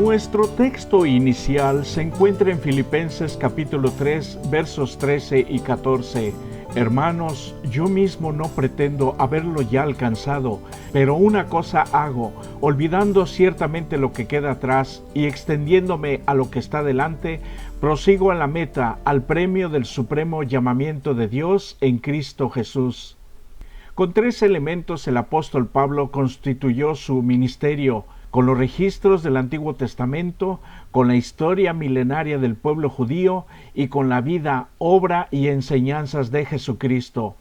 Nuestro texto inicial se encuentra en Filipenses capítulo 3, versos 13 y 14. Hermanos, yo mismo no pretendo haberlo ya alcanzado, pero una cosa hago, olvidando ciertamente lo que queda atrás y extendiéndome a lo que está delante, prosigo a la meta, al premio del supremo llamamiento de Dios en Cristo Jesús. Con 3 elementos el apóstol Pablo constituyó su ministerio: con los registros del Antiguo Testamento, con la historia milenaria del pueblo judío y con la vida, obra y enseñanzas de Jesucristo.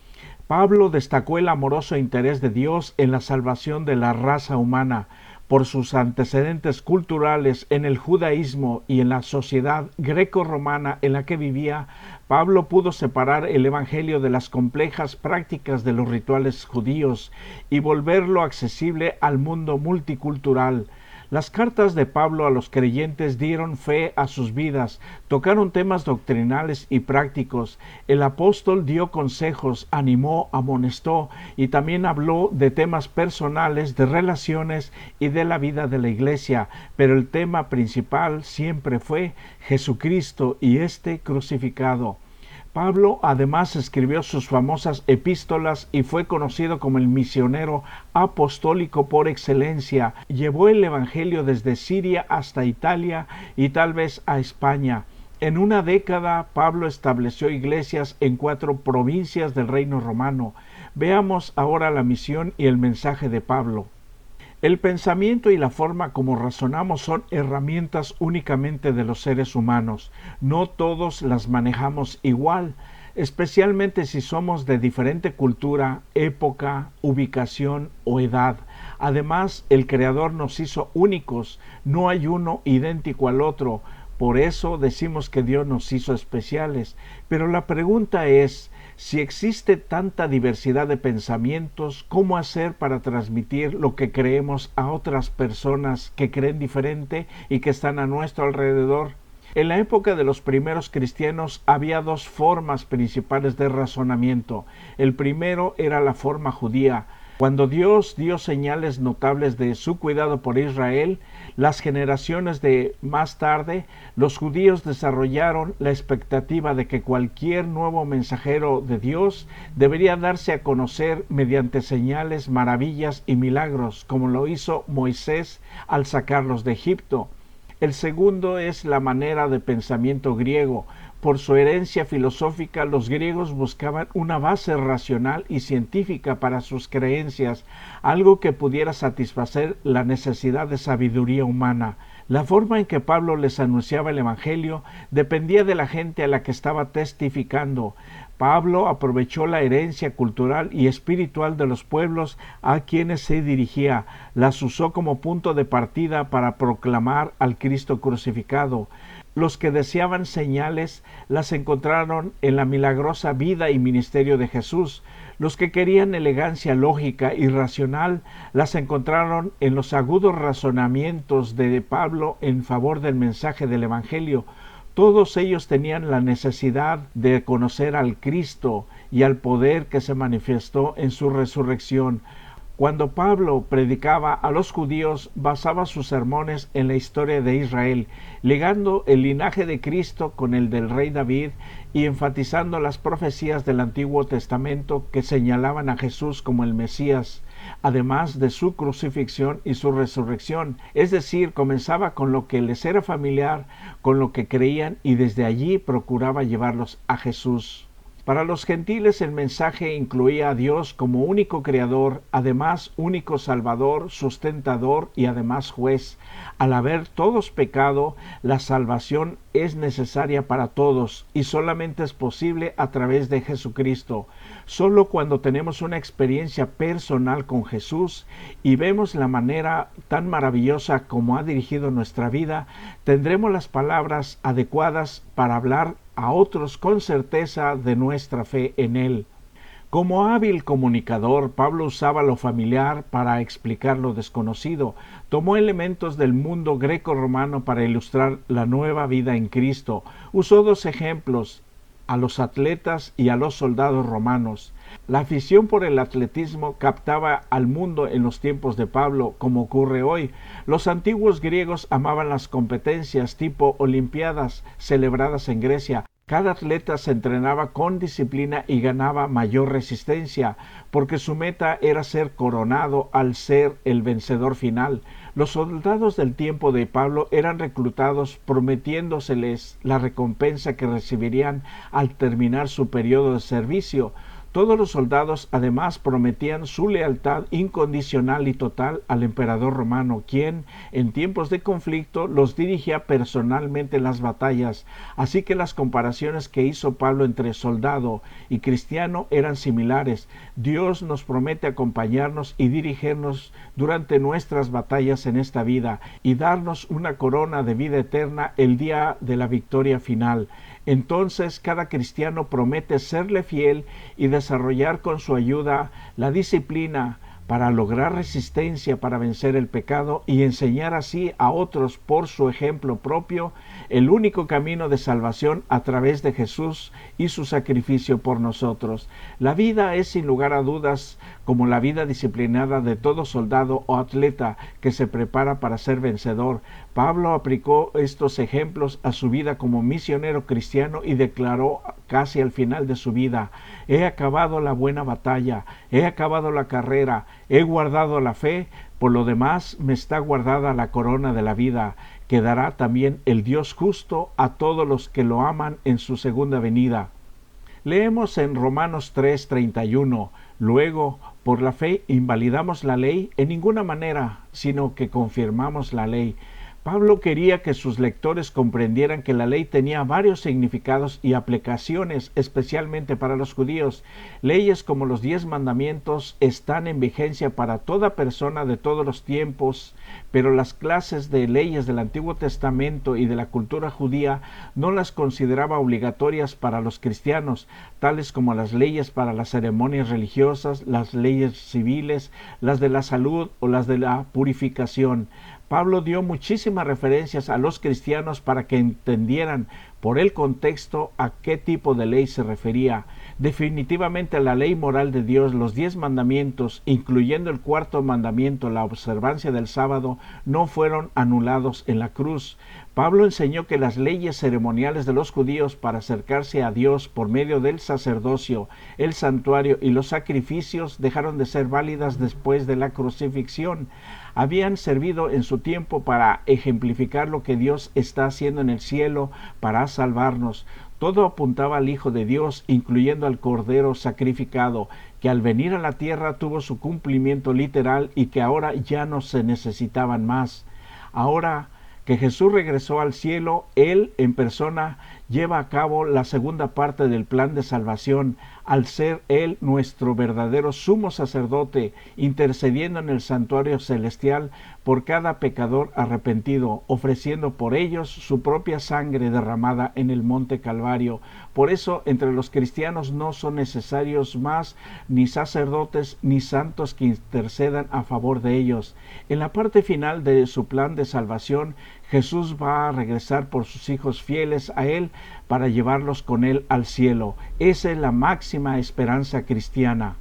Pablo destacó el amoroso interés de Dios en la salvación de la raza humana. Por sus antecedentes culturales en el judaísmo y en la sociedad greco-romana en la que vivía, Pablo pudo separar el evangelio de las complejas prácticas de los rituales judíos y volverlo accesible al mundo multicultural. Las cartas de Pablo a los creyentes dieron fe a sus vidas, tocaron temas doctrinales y prácticos. El apóstol dio consejos, animó, amonestó y también habló de temas personales, de relaciones y de la vida de la iglesia, pero el tema principal siempre fue Jesucristo y este crucificado. Pablo además escribió sus famosas epístolas y fue conocido como el misionero apostólico por excelencia. Llevó el evangelio desde Siria hasta Italia y tal vez a España. En una década, Pablo estableció iglesias en 4 provincias del Reino Romano. Veamos ahora la misión y el mensaje de Pablo. El pensamiento y la forma como razonamos son herramientas únicamente de los seres humanos. No todos las manejamos igual, especialmente si somos de diferente cultura, época, ubicación o edad. Además, el Creador nos hizo únicos, no hay uno idéntico al otro. Por eso decimos que Dios nos hizo especiales. Pero la pregunta es, si existe tanta diversidad de pensamientos, ¿cómo hacer para transmitir lo que creemos a otras personas que creen diferente y que están a nuestro alrededor? En la época de los primeros cristianos había 2 formas principales de razonamiento. El primero era la forma judía. Cuando Dios dio señales notables de su cuidado por Israel, las generaciones de más tarde, los judíos desarrollaron la expectativa de que cualquier nuevo mensajero de Dios debería darse a conocer mediante señales, maravillas y milagros, como lo hizo Moisés al sacarlos de Egipto. El segundo es la manera de pensamiento griego. Por su herencia filosófica, los griegos buscaban una base racional y científica para sus creencias, algo que pudiera satisfacer la necesidad de sabiduría humana. La forma en que Pablo les anunciaba el evangelio dependía de la gente a la que estaba testificando. Pablo aprovechó la herencia cultural y espiritual de los pueblos a quienes se dirigía, las usó como punto de partida para proclamar al Cristo crucificado. Los que deseaban señales las encontraron en la milagrosa vida y ministerio de Jesús. Los que querían elegancia lógica y racional las encontraron en los agudos razonamientos de Pablo en favor del mensaje del Evangelio. Todos ellos tenían la necesidad de conocer al Cristo y al poder que se manifestó en su resurrección. Cuando Pablo predicaba a los judíos, basaba sus sermones en la historia de Israel, ligando el linaje de Cristo con el del rey David y enfatizando las profecías del Antiguo Testamento que señalaban a Jesús como el Mesías, además de su crucifixión y su resurrección. Es decir, comenzaba con lo que les era familiar, con lo que creían, y desde allí procuraba llevarlos a Jesús. Para los gentiles el mensaje incluía a Dios como único creador, además único salvador, sustentador y además juez. Al haber todos pecado, la salvación es necesaria para todos y solamente es posible a través de Jesucristo. Solo cuando tenemos una experiencia personal con Jesús y vemos la manera tan maravillosa como ha dirigido nuestra vida, tendremos las palabras adecuadas para hablar a otros con certeza de nuestra fe en Él. Como hábil comunicador, Pablo usaba lo familiar para explicar lo desconocido. Tomó elementos del mundo greco-romano para ilustrar la nueva vida en Cristo. Usó 2 ejemplos, a los atletas y a los soldados romanos. La afición por el atletismo captaba al mundo en los tiempos de Pablo, como ocurre hoy. Los antiguos griegos amaban las competencias tipo Olimpiadas celebradas en Grecia. Cada atleta se entrenaba con disciplina y ganaba mayor resistencia, porque su meta era ser coronado al ser el vencedor final. Los soldados del tiempo de Pablo eran reclutados prometiéndoseles la recompensa que recibirían al terminar su periodo de servicio. Todos los soldados además prometían su lealtad incondicional y total al emperador romano, quien en tiempos de conflicto los dirigía personalmente en las batallas. Así que las comparaciones que hizo Pablo entre soldado y cristiano eran similares. Dios nos promete acompañarnos y dirigirnos durante nuestras batallas en esta vida y darnos una corona de vida eterna el día de la victoria final. Entonces cada cristiano promete serle fiel y desarrollar con su ayuda la disciplina para lograr resistencia para vencer el pecado y enseñar así a otros por su ejemplo propio el único camino de salvación a través de Jesús y su sacrificio por nosotros. La vida es sin lugar a dudas como la vida disciplinada de todo soldado o atleta que se prepara para ser vencedor. Pablo aplicó estos ejemplos a su vida como misionero cristiano y declaró casi al final de su vida: he acabado la buena batalla, he acabado la carrera, he guardado la fe, por lo demás me está guardada la corona de la vida, que dará también el Dios justo a todos los que lo aman en su segunda venida. Leemos en Romanos 3:31, luego, por la fe invalidamos la ley en ninguna manera, sino que confirmamos la ley. Pablo quería que sus lectores comprendieran que la ley tenía varios significados y aplicaciones, especialmente para los judíos. Leyes como los 10 mandamientos están en vigencia para toda persona de todos los tiempos, pero las clases de leyes del Antiguo Testamento y de la cultura judía no las consideraba obligatorias para los cristianos, tales como las leyes para las ceremonias religiosas, las leyes civiles, las de la salud o las de la purificación. Pablo dio muchísimas referencias a los cristianos para que entendieran por el contexto a qué tipo de ley se refería. Definitivamente la ley moral de Dios, los 10 mandamientos, incluyendo el cuarto mandamiento, la observancia del sábado, no fueron anulados en la cruz. Pablo enseñó que las leyes ceremoniales de los judíos para acercarse a Dios por medio del sacerdocio, el santuario y los sacrificios dejaron de ser válidas después de la crucifixión. Habían servido en su tiempo para ejemplificar lo que Dios está haciendo en el cielo para salvarnos. Todo apuntaba al Hijo de Dios, incluyendo al Cordero sacrificado, que al venir a la tierra tuvo su cumplimiento literal y que ahora ya no se necesitaban más. Ahora que Jesús regresó al cielo, Él en persona lleva a cabo la segunda parte del plan de salvación, al ser Él nuestro verdadero sumo sacerdote, intercediendo en el santuario celestial por cada pecador arrepentido, ofreciendo por ellos su propia sangre derramada en el monte Calvario. Por eso entre los cristianos no son necesarios más ni sacerdotes ni santos que intercedan a favor de ellos. En la parte final de su plan de salvación, Jesús va a regresar por sus hijos fieles a Él para llevarlos con Él al cielo. Esa es la máxima esperanza cristiana.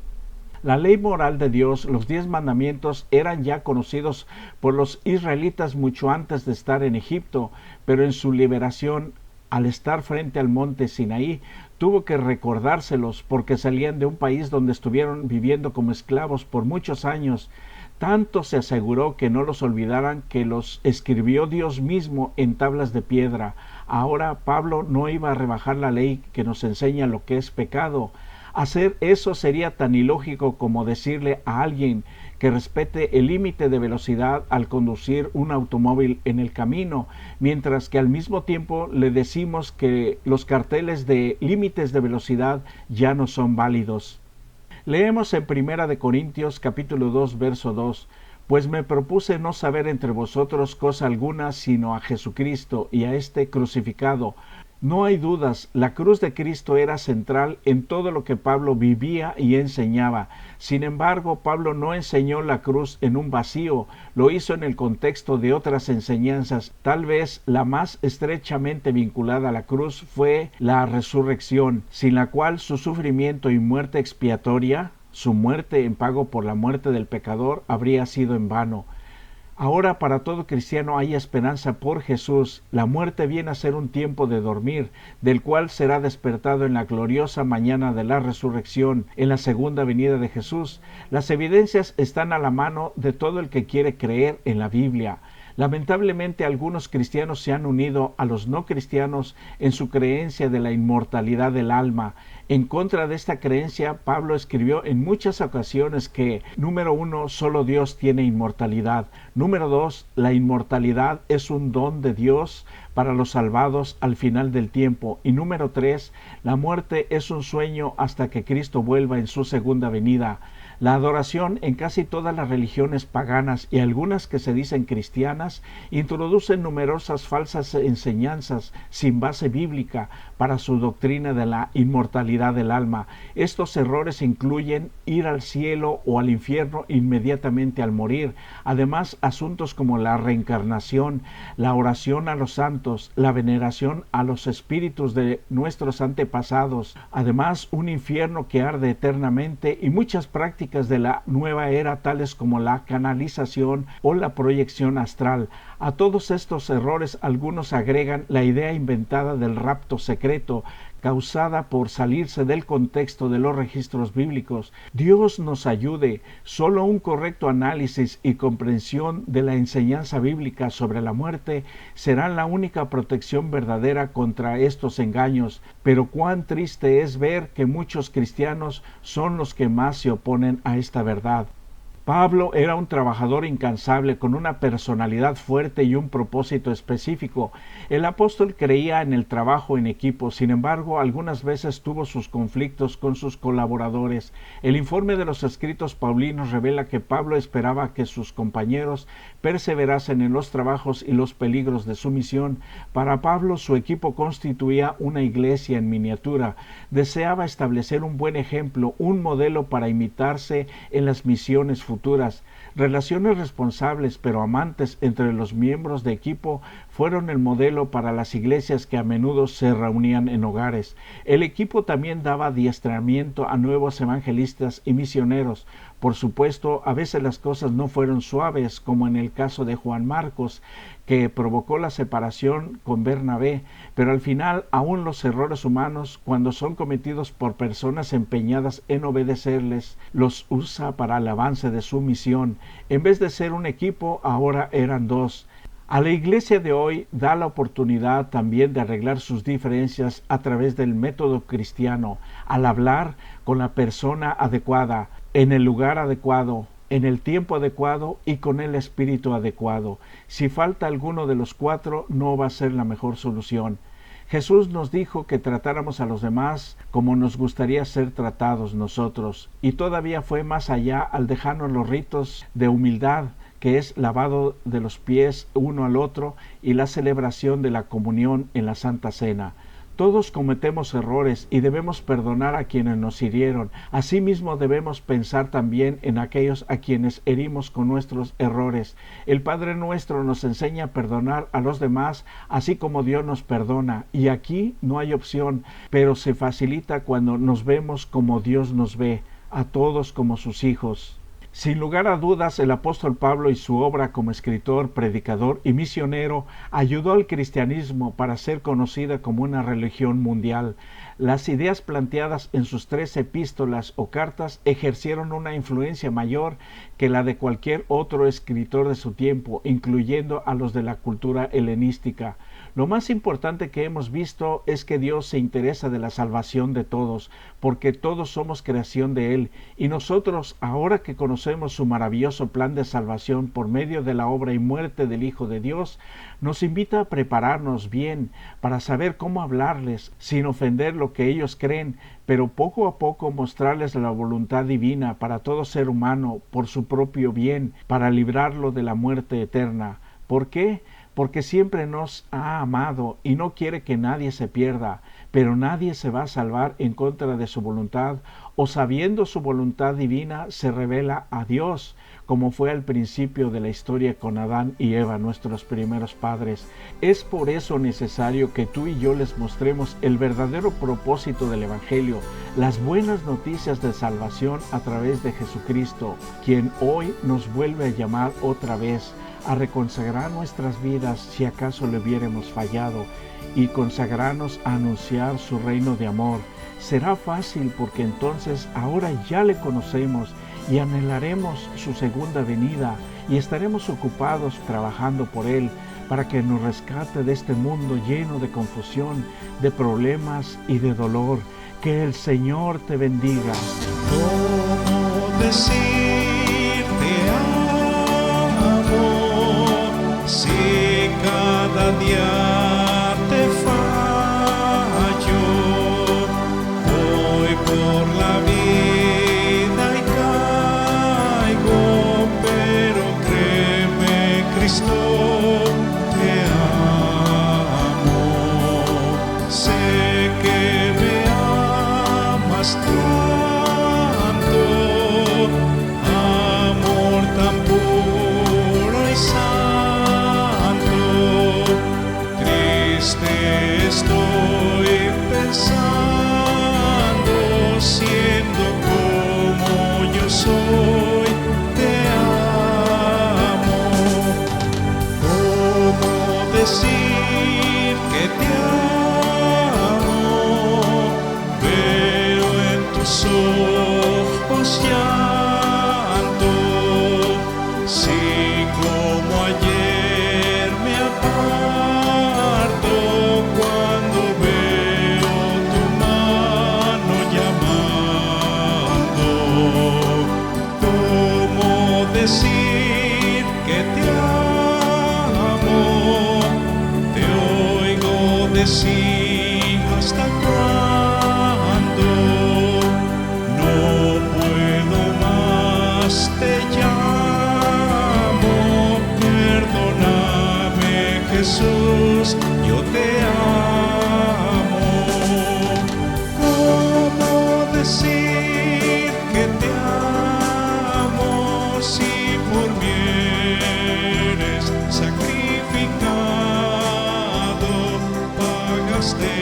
La ley moral de Dios, los 10 mandamientos, eran ya conocidos por los israelitas mucho antes de estar en Egipto, pero en su liberación, al estar frente al monte Sinaí, tuvo que recordárselos porque salían de un país donde estuvieron viviendo como esclavos por muchos años. Tanto se aseguró que no los olvidaran que los escribió Dios mismo en tablas de piedra. Ahora Pablo no iba a rebajar la ley que nos enseña lo que es pecado. Hacer eso sería tan ilógico como decirle a alguien que respete el límite de velocidad al conducir un automóvil en el camino, mientras que al mismo tiempo le decimos que los carteles de límites de velocidad ya no son válidos. Leemos en 1 Corintios capítulo 2, verso 2, pues me propuse no saber entre vosotros cosa alguna sino a Jesucristo y a este crucificado. No hay dudas, la cruz de Cristo era central en todo lo que Pablo vivía y enseñaba. Sin embargo, Pablo no enseñó la cruz en un vacío, lo hizo en el contexto de otras enseñanzas. Tal vez la más estrechamente vinculada a la cruz fue la resurrección, sin la cual su sufrimiento y muerte expiatoria, su muerte en pago por la muerte del pecador, habría sido en vano. Ahora para todo cristiano hay esperanza por Jesús. La muerte viene a ser un tiempo de dormir, del cual será despertado en la gloriosa mañana de la resurrección, en la segunda venida de Jesús. Las evidencias están a la mano de todo el que quiere creer en la Biblia. Lamentablemente algunos cristianos se han unido a los no cristianos en su creencia de la inmortalidad del alma. En contra de esta creencia, Pablo escribió en muchas ocasiones que, número 1, solo Dios tiene inmortalidad. Número 2, la inmortalidad es un don de Dios para los salvados al final del tiempo. Y número 3, la muerte es un sueño hasta que Cristo vuelva en su segunda venida. La adoración en casi todas las religiones paganas y algunas que se dicen cristianas introducen numerosas falsas enseñanzas sin base bíblica para su doctrina de la inmortalidad del alma. Estos errores incluyen ir al cielo o al infierno inmediatamente al morir. Además, asuntos como la reencarnación, la oración a los santos, la veneración a los espíritus de nuestros antepasados. Además, un infierno que arde eternamente y muchas prácticas de la nueva era tales como la canalización o la proyección astral. A todos estos errores algunos agregan la idea inventada del rapto secreto, causada por salirse del contexto de los registros bíblicos. Dios nos ayude. Solo un correcto análisis y comprensión de la enseñanza bíblica sobre la muerte serán la única protección verdadera contra estos engaños. Pero cuán triste es ver que muchos cristianos son los que más se oponen a esta verdad. Pablo era un trabajador incansable con una personalidad fuerte y un propósito específico. El apóstol creía en el trabajo en equipo, sin embargo, algunas veces tuvo sus conflictos con sus colaboradores. El informe de los escritos paulinos revela que Pablo esperaba que sus compañeros perseverasen en los trabajos y los peligros de su misión. Para Pablo, su equipo constituía una iglesia en miniatura. Deseaba establecer un buen ejemplo, un modelo para imitarse en las misiones futuras. Relaciones responsables pero amantes entre los miembros de equipo fueron el modelo para las iglesias que a menudo se reunían en hogares. El equipo también daba adiestramiento a nuevos evangelistas y misioneros. Por supuesto, a veces las cosas no fueron suaves, como en el caso de Juan Marcos, que provocó la separación con Bernabé, pero al final aún los errores humanos, cuando son cometidos por personas empeñadas en obedecerles, los usa para el avance de su misión. En vez de ser un equipo, ahora eran dos. A la iglesia de hoy da la oportunidad también de arreglar sus diferencias a través del método cristiano, al hablar con la persona adecuada, en el lugar adecuado, en el tiempo adecuado y con el espíritu adecuado. Si falta alguno de los cuatro, no va a ser la mejor solución. Jesús nos dijo que tratáramos a los demás como nos gustaría ser tratados nosotros, y todavía fue más allá al dejarnos los ritos de humildad, que es lavado de los pies uno al otro y la celebración de la comunión en la Santa Cena. Todos cometemos errores y debemos perdonar a quienes nos hirieron. Asimismo debemos pensar también en aquellos a quienes herimos con nuestros errores. El Padre Nuestro nos enseña a perdonar a los demás, así como Dios nos perdona. Y aquí no hay opción, pero se facilita cuando nos vemos como Dios nos ve, a todos como sus hijos. Sin lugar a dudas, el apóstol Pablo y su obra como escritor, predicador y misionero ayudó al cristianismo para ser conocida como una religión mundial. Las ideas planteadas en sus 3 epístolas o cartas ejercieron una influencia mayor que la de cualquier otro escritor de su tiempo, incluyendo a los de la cultura helenística. Lo más importante que hemos visto es que Dios se interesa de la salvación de todos, porque todos somos creación de Él, y nosotros, ahora que conocemos su maravilloso plan de salvación por medio de la obra y muerte del Hijo de Dios, nos invita a prepararnos bien para saber cómo hablarles, sin ofender lo que ellos creen, pero poco a poco mostrarles la voluntad divina para todo ser humano por su propio bien, para librarlo de la muerte eterna. ¿Por qué? porque siempre nos ha amado y no quiere que nadie se pierda, pero nadie se va a salvar en contra de su voluntad, o sabiendo su voluntad divina se revela a Dios, como fue al principio de la historia con Adán y Eva, nuestros primeros padres. Es por eso necesario que tú y yo les mostremos el verdadero propósito del Evangelio, las buenas noticias de salvación a través de Jesucristo, quien hoy nos vuelve a llamar otra vez a reconsagrar nuestras vidas si acaso le hubiéramos fallado, y consagrarnos a anunciar su reino de amor. Será fácil porque entonces ahora ya le conocemos y anhelaremos su segunda venida y estaremos ocupados trabajando por Él para que nos rescate de este mundo lleno de confusión, de problemas y de dolor. Que el Señor te bendiga. ¿Cómo decirte amo si cada día te fallo? Voy por la vida y caigo, pero créeme, Cristo, te amo. Sé que me amas tanto, amor tan puro y santo. Triste estoy pensando, siendo como yo soy, te amo. ¿Cómo decir que te amo? Veo en tus ojos llanto, si como ayer me aparto cuando veo tu mano llamando. ¿Cómo decir que te amo? Te oigo decir hasta cuándo. No puedo más, te llamo, perdóname, Jesús, yo te amo. ¿Cómo decir que te amo si por mí eres sacrificado, pagaste